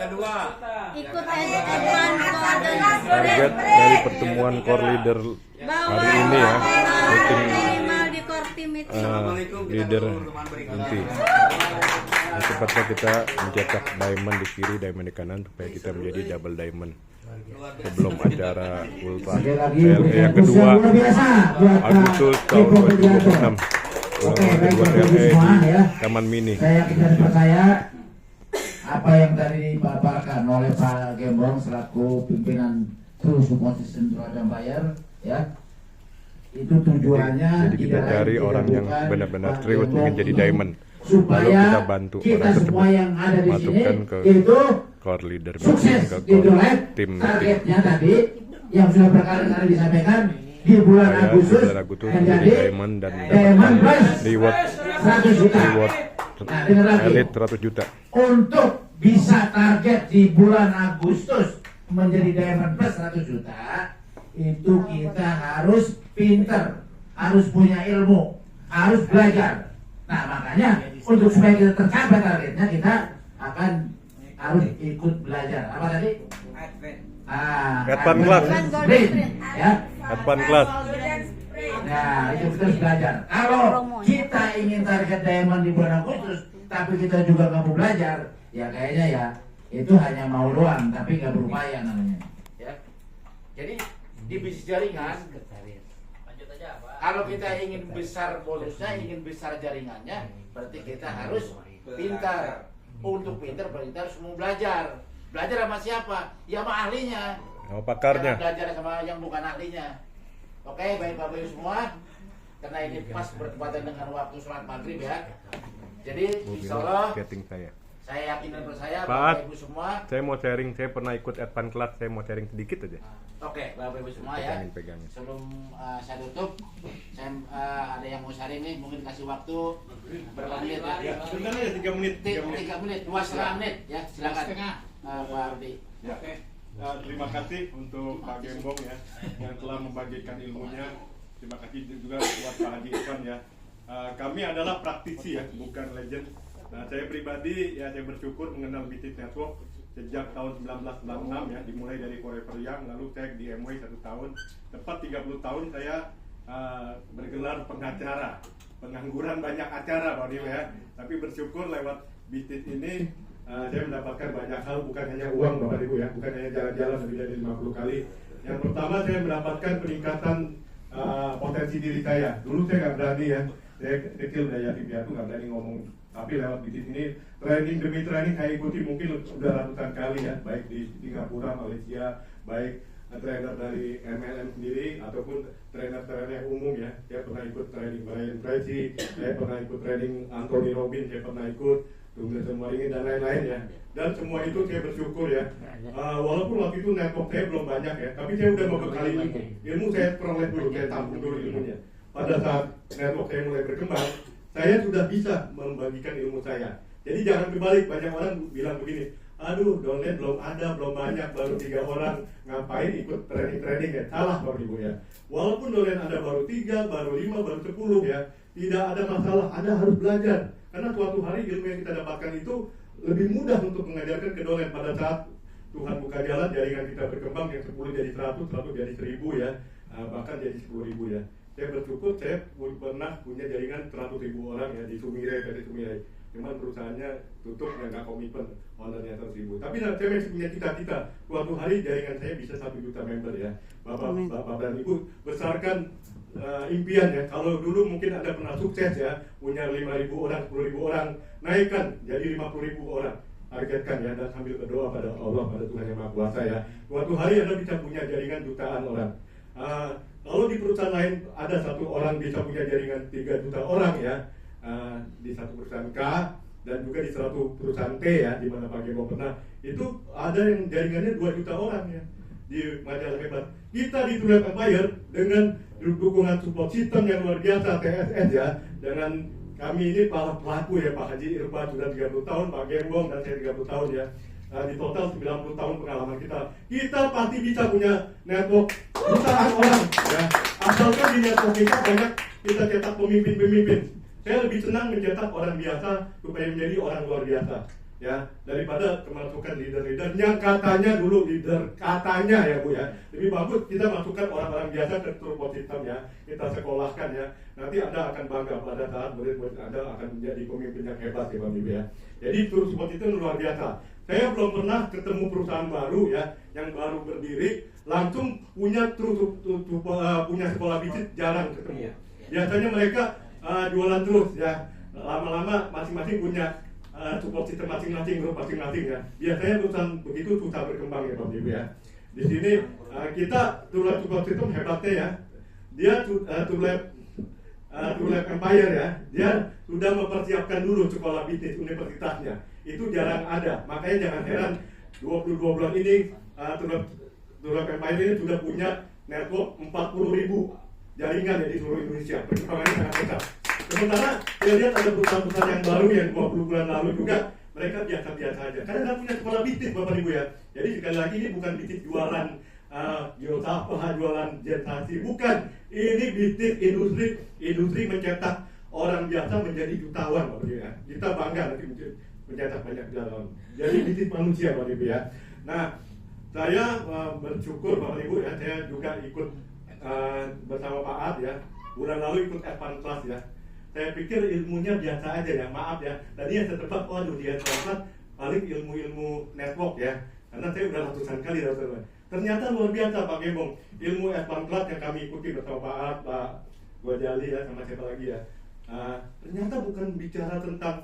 kedua. Ikut aja Edwan Target dari pertemuan core leader hari ini ya, meeting minimal di core team itu. leader nanti. Cepatnya kita mencetak diamond di kiri, diamond di kanan supaya kita menjadi double diamond sebelum acara ultra TLE yang kedua Agustus tahun 2026. Ulangan kedua TLE di Taman Mini. Saya tidak percaya apa yang tadi dipaparkan oleh Pak Gembong selaku pimpinan True Support System Adam Bayar, ya. Itu tujuannya Jadi kita cari orang yang benar-benar serius ingin jadi diamond. Lalu supaya kita bantu orang tersebut semua yang ada di sini masukkan ke itu core leader sukses meeting, ke gitu core kan. tim meeting. Targetnya tadi yang sudah berkali-kali disampaikan di bulan Saya Agustus bulan Agustus menjadi menjadi diamond dan Diamond mendapatkan Plus reward 100 juta. reward Nah, dengar lagi. elite 100 juta. Untuk bisa target di bulan Agustus menjadi Diamond Plus 100 juta, itu kita harus pinter, harus punya ilmu, harus belajar. Nah, makanya untuk supaya kita tercapai targetnya, kita akan harus ikut belajar. Apa tadi? Advance class. Sprint, ya. Advance class. Nah, itu kita harus belajar. Kalau kita ingin target diamond di bulan Agustus, tapi kita juga nggak mau belajar, ya kayaknya ya itu hanya mau doang, tapi nggak berupaya namanya. Ya. Jadi di bisnis jaringan, kalau kita ingin besar bonusnya, ingin besar jaringannya, berarti kita harus pintar. Untuk pintar, berarti kita harus mau belajar. Belajar sama siapa? Ya sama ahlinya. Oh, pakarnya. Jangan belajar sama yang bukan ahlinya. Oke, baik Bapak Ibu semua. Karena ini pas bertepatan dengan waktu sholat maghrib ya. Jadi insya Allah Getting saya yakin dan percaya Pak, Bapak Ibu semua. saya mau sharing, saya pernah ikut advance class, saya mau sharing sedikit aja. Oke, Bapak Ibu semua ya. Pegangin. Sebelum saya tutup, saya ada yang mau sharing nih, mungkin kasih waktu berapa menit ya? Sebentar ya 3 menit. 3 menit, 2,5 menit ya. Silakan. Pak Rudi. Ya. Terima kasih untuk Pak Gembong ya yang telah membagikan ilmunya. Terima kasih juga buat Pak Haji Irfan ya. Kami adalah praktisi ya, bukan legend. Nah, saya pribadi ya saya bersyukur mengenal BT Network sejak tahun 1996 ya, dimulai dari Forever Young, lalu saya di MW 1 tahun. Tepat 30 tahun saya bergelar pengacara. Pengangguran banyak acara Pak Dio ya. Tapi bersyukur lewat BT ini saya mendapatkan banyak hal, bukan hanya uang Bapak Ibu ya, bukan hanya jalan-jalan lebih dari 50 kali. Yang pertama saya mendapatkan peningkatan potensi diri saya. Dulu saya nggak berani ya, saya kecil dari yatim piatu nggak berani ngomong. Tapi lewat bisnis ini, training demi training saya ikuti mungkin sudah ratusan kali ya, baik di Singapura, Malaysia, baik trainer dari MLM sendiri ataupun trainer-trainer yang umum ya. Saya pernah ikut training Brian Tracy, saya pernah ikut training Anthony Robbins, saya pernah ikut Douglas Semwaringin dan lain-lain ya. Dan semua itu saya bersyukur ya. Walaupun waktu itu network saya belum banyak ya, tapi saya udah membekali ilmu. Ilmu saya peroleh dulu, saya tampung dulu ilmunya. Pada saat network saya mulai berkembang, saya sudah bisa membagikan ilmu saya. Jadi jangan kebalik, banyak orang bilang begini, aduh downline belum ada, belum banyak, baru 3 orang, ngapain ikut training-training ya. Salah Bapak Ibu ya. Walaupun downline ada baru 3, baru 5, baru 10 ya, tidak ada masalah, Anda harus belajar. Karena suatu hari ilmu yang kita dapatkan itu lebih mudah untuk mengajarkan ke downline pada saat Tuhan buka jalan, jaringan kita berkembang, yang 10 jadi 100, 100 jadi 1000 ya, bahkan jadi 10.000 ya. Saya bersyukur saya pernah punya jaringan 100.000 orang ya di Sumirai, PT Sumirai. Cuman perusahaannya tutup dan nggak komitmen ownernya 100.000. Tapi saya masih punya cita-cita. Suatu hari jaringan saya bisa 1 juta member ya. Bapak dan Ibu besarkan impian ya. Kalau dulu mungkin Anda pernah sukses ya, punya 5.000 orang, 10.000 orang, naikkan jadi 50.000 orang. Targetkan ya, dan sambil berdoa pada Allah, pada Tuhan Yang Maha Kuasa ya. Suatu hari Anda bisa punya jaringan jutaan orang. Kalau di perusahaan lain ada 1 orang bisa punya jaringan 3 juta orang ya, di 1 perusahaan K dan juga di 100 perusahaan T ya, di mana Pak Gembong pernah, itu ada yang jaringannya 2 juta orang ya, di majalah hebat. Kita di True Empire dengan dukungan support system yang luar biasa, TSS ya, dengan kami ini para pelaku ya, Pak Haji Irfan sudah 30 tahun, Pak Gembong dan saya 30 tahun ya. Di total 90 tahun pengalaman kita pasti bisa punya network jutaan orang ya. Asalkan di network kita banyak kita cetak pemimpin-pemimpin. Saya lebih senang mencetak orang biasa supaya menjadi orang luar biasa. ya, daripada kemasukan leader-leader yang katanya dulu leader, katanya ya Bu ya. Lebih bagus kita masukkan orang-orang biasa ke Trupot Hitam ya, kita sekolahkan ya. Nanti Anda akan bangga pada saat murid-murid Anda akan menjadi pemimpin yang hebat ya Bapak Ibu ya. Jadi Trupot itu luar biasa. Saya belum pernah ketemu perusahaan baru ya, yang baru berdiri langsung punya punya sekolah bisnis, jarang ketemu. Biasanya mereka jualan terus ya, lama-lama masing-masing punya support system masing-masing, grup masing-masing ya. Biasanya perusahaan begitu susah berkembang ya Bapak Ibu ya. Di sini kita Tulip support system hebatnya ya, dia Tulip Empire ya, dia sudah mempersiapkan dulu sekolah bisnis universitasnya. Itu jarang ada, makanya jangan heran 22 bulan ini Tulip Empire ini sudah punya network 40.000 jaringan ya di seluruh Indonesia. Perkembangannya sangat besar. Sementara saya lihat ada perusahaan-perusahaan yang baru yang 20 bulan lalu juga mereka biasa-biasa aja. Karena nggak punya sekolah bisnis Bapak Ibu ya. Jadi sekali lagi ini bukan bisnis jualan Yosapa, jualan jetasi, bukan. Ini bisnis industri mencetak orang biasa menjadi jutawan Bapak Ibu ya. Kita bangga nanti mencetak banyak jutawan. Jadi bisnis manusia Bapak Ibu ya. Nah, saya bersyukur Bapak Ibu ya, saya juga ikut bersama Pak Ad ya. Bulan lalu ikut Advance Class ya. Saya pikir ilmunya biasa aja ya, maaf ya. Tadinya saya tebak, waduh di Advance Class paling ilmu-ilmu network ya. Karena saya udah ratusan kali teman-teman. Ternyata luar biasa Pak Gembong. Ilmu Advance Class yang kami ikuti bersama Pak Ad, Pak Gwajali ya, sama siapa lagi ya. Ternyata bukan bicara tentang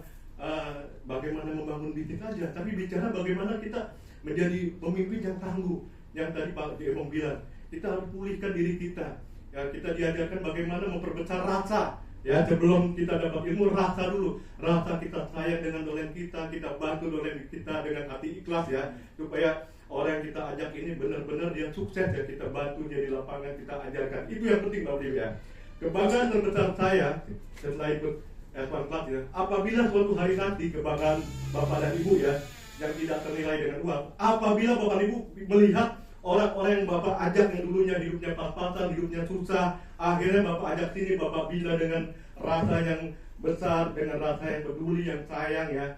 bagaimana membangun bisnis aja, tapi bicara bagaimana kita menjadi pemimpin yang tangguh. Yang tadi Pak Gembong bilang, kita harus pulihkan diri kita. Ya, kita diajarkan bagaimana memperbesar rasa. Ya, sebelum kita dapat ilmu, rasa dulu. Rasa kita sayang dengan dolen kita bantu dolen kita dengan hati ikhlas ya. Supaya orang yang kita ajak ini benar-benar dia sukses ya, kita bantu dia di lapangan, kita ajarkan. Itu yang penting Bapak Ibu ya. Kebanggaan terbesar saya setelah ikut Advance Class ya, apabila suatu hari nanti kebanggaan Bapak dan Ibu ya, yang tidak ternilai dengan uang, apabila Bapak Ibu melihat orang-orang yang Bapak ajak yang dulunya hidupnya pas-pasan, hidupnya susah, akhirnya Bapak ajak sini, Bapak bina dengan rasa yang besar, dengan rasa yang peduli, yang sayang ya,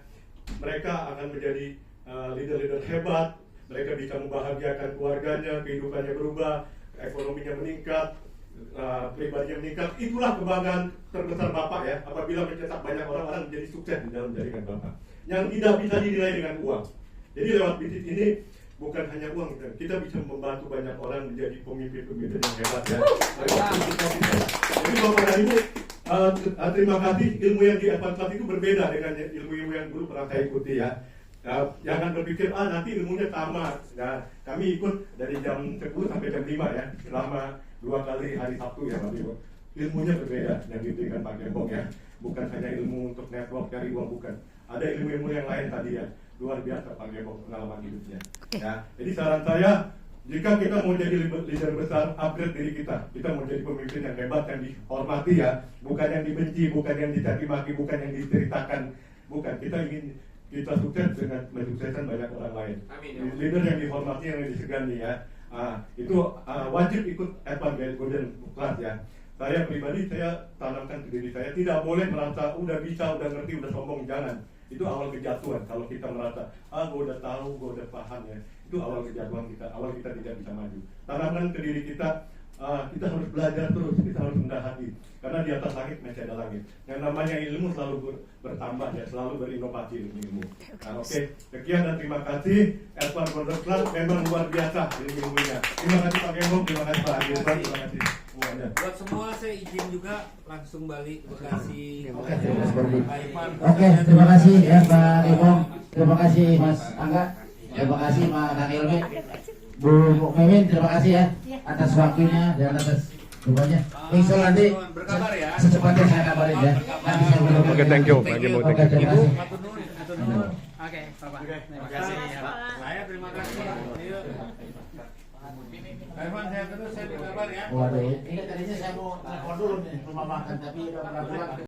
mereka akan menjadi leader-leader hebat. Mereka bisa membahagiakan keluarganya, kehidupannya berubah, ekonominya meningkat, pribadinya meningkat. Itulah kebanggaan terbesar Bapak ya, apabila mencetak banyak orang-orang menjadi sukses di dalam jaringan Bapak, yang tidak bisa dinilai dengan uang. Jadi lewat bisnis ini bukan hanya uang, kita bisa membantu banyak orang menjadi pemimpin-pemimpin yang hebat ya. Jadi Bapak dan Ibu, terima kasih. Ilmu yang di Advance Class itu berbeda dengan ilmu-ilmu yang dulu pernah saya ikuti ya. Jangan berpikir nanti ilmunya sama. Nah, kami ikut dari jam 10 sampai jam 5 ya, selama 2 kali hari Sabtu ya Bapak Ibu. Ilmunya berbeda yang diberikan Pak Gembong ya. Bukan hanya ilmu untuk network cari uang, bukan. Ada ilmu-ilmu yang lain tadi ya. Luar biasa Pak Gembong pengalaman hidupnya. Ya, jadi saran saya, jika kita mau jadi leader besar, upgrade diri kita. Kita mau jadi pemimpin yang hebat, yang dihormati ya, bukan yang dibenci, bukan yang dicaci maki, bukan yang diceritakan, bukan. Kita ingin kita sukses dengan mensukseskan banyak orang lain. Amin. Leader yang dihormati, yang disegani ya. Itu wajib ikut Advance Golden Class ya. Saya pribadi, saya tanamkan ke diri saya, tidak boleh merasa udah bisa, udah ngerti, udah sombong, jangan. Itu awal kejatuhan. Kalau kita merasa, gue udah tahu, gue udah paham ya, itu awal kejatuhan kita, awal kita tidak bisa maju. Tanamkan ke diri kita, kita harus belajar terus, kita harus rendah hati. Karena di atas langit masih ada langit. Yang namanya ilmu selalu bertambah ya, selalu berinovasi ilmu. Nah, oke. Sekian dan terima kasih. Advance Golden Class memang luar biasa ilmunya. Terima kasih Pak Gembong, terima kasih Pak Adi, terima kasih semuanya. Buat semua saya izin juga langsung balik Bekasi. Oke, terima kasih ya Pak Gembong. Terima kasih Mas Angga. Terima kasih Mas Kang Ilmi. Bu Mimin, terima kasih ya atas waktunya dan atas dukungannya. Insya Allah nanti berkabar ya. secepatnya saya kabarin ya. Nanti saya berkabar. Oke, thank you Pak Gembong, thank you. Terima kasih. Oke, Bapak. Terima kasih ya Pak. Saya terima kasih. Yuk. Pak Irfan, saya terus saya berkabar ya. Waduh, ini tadinya saya mau telepon dulu nih rumah makan tapi udah pernah pulang.